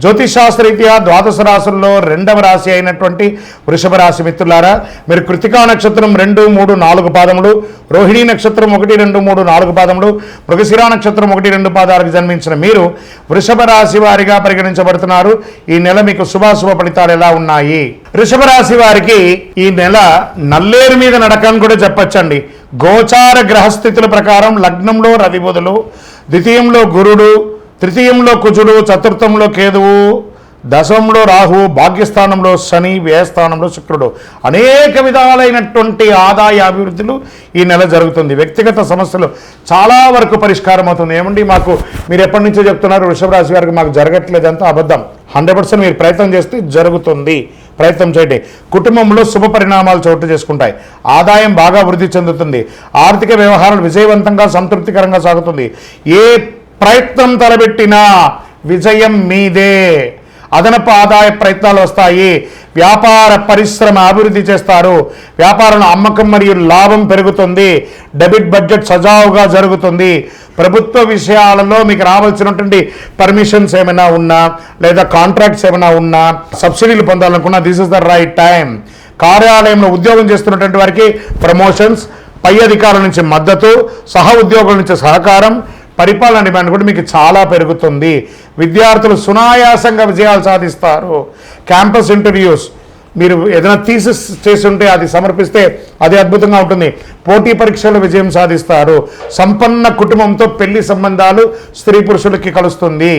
జ్యోతిషాస్త్రరీత్యా ద్వాదశ రాశుల్లో రెండవ రాశి అయినటువంటి వృషభ రాశి మిత్రులారా, మీరు కృతికా నక్షత్రం 2, 3, 4 పాదములు, రోహిణీ నక్షత్రం 1, 2, 3, 4 పాదములు, మృగశిర నక్షత్రం 1, 2 పాదాలకు జన్మించిన మీరు వృషభ రాశి వారిగా పరిగణించబడుతున్నారు. ఈ నెల మీకు శుభాశుభ ఫలితాలు ఎలా ఉన్నాయి? వృషభ రాశి వారికి ఈ నెల నల్లేరు మీద నడకని కూడా చెప్పచ్చండి. గోచార గ్రహస్థితుల ప్రకారం లగ్నంలో రవి బుధులు, ద్వితీయంలో గురుడు, తృతీయంలో కుజుడు, చతుర్థంలో కేతువు, దశంలో రాహు, భాగ్యస్థానంలో శని, వ్యయస్థానంలో శుక్రుడు. అనేక విధాలైనటువంటి ఆదాయ అభివృద్ధులు ఈ నెల జరుగుతుంది. వ్యక్తిగత సమస్యలు చాలా వరకు పరిష్కారం అవుతుంది. ఏమండి మాకు మీరు ఎప్పటి నుంచో చెప్తున్నారు వృషభ రాశి వారికి మాకు జరగట్లేదంతా అబద్ధం. 100% మీరు ప్రయత్నం చేస్తే జరుగుతుంది. ప్రయత్నం చేయండి. కుటుంబంలో శుభ పరిణామాలు చోటు చేసుకుంటాయి. ఆదాయం బాగా వృద్ధి చెందుతుంది. ఆర్థిక వ్యవహారాలు విజయవంతంగా సంతృప్తికరంగా సాగుతుంది. ఏ ప్రయత్నం తలబెట్టినా విజయం మీదే. అదనపు ఆదాయ ప్రయత్నాలు వస్తాయి. వ్యాపార పరిశ్రమ అభివృద్ధి చేస్తారు. వ్యాపారంలో అమ్మకం మరియు లాభం పెరుగుతుంది. డెబిట్ బడ్జెట్ సజావుగా జరుగుతుంది. ప్రభుత్వ విషయాలలో మీకు రావాల్సినటువంటి పర్మిషన్స్ ఏమైనా ఉన్నా లేదా కాంట్రాక్ట్స్ ఏమైనా ఉన్నా, సబ్సిడీలు పొందాలనుకున్నా this is the right time. కార్యాలయంలో ఉద్యోగం చేస్తున్నటువంటి వారికి ప్రమోషన్స్, పై అధికారుల నుంచి మద్దతు, సహ ఉద్యోగుల నుంచి సహకారం, పరిపాలన డిమాండ్ కూడా మీకు చాలా పెరుగుతుంది. విద్యార్థులు సునాయాసంగా విజయాలు సాధిస్తారు. క్యాంపస్ ఇంటర్వ్యూస్ మీరు ఏదైనా థీసిస్ చేసి ఉంటే అది సమర్పిస్తే అది అద్భుతంగా ఉంటుంది. పోటీ పరీక్షలు విజయం సాధిస్తారు. సంపన్న కుటుంబంతో పెళ్లి సంబంధాలు స్త్రీ పురుషులకి కలుస్తుంది.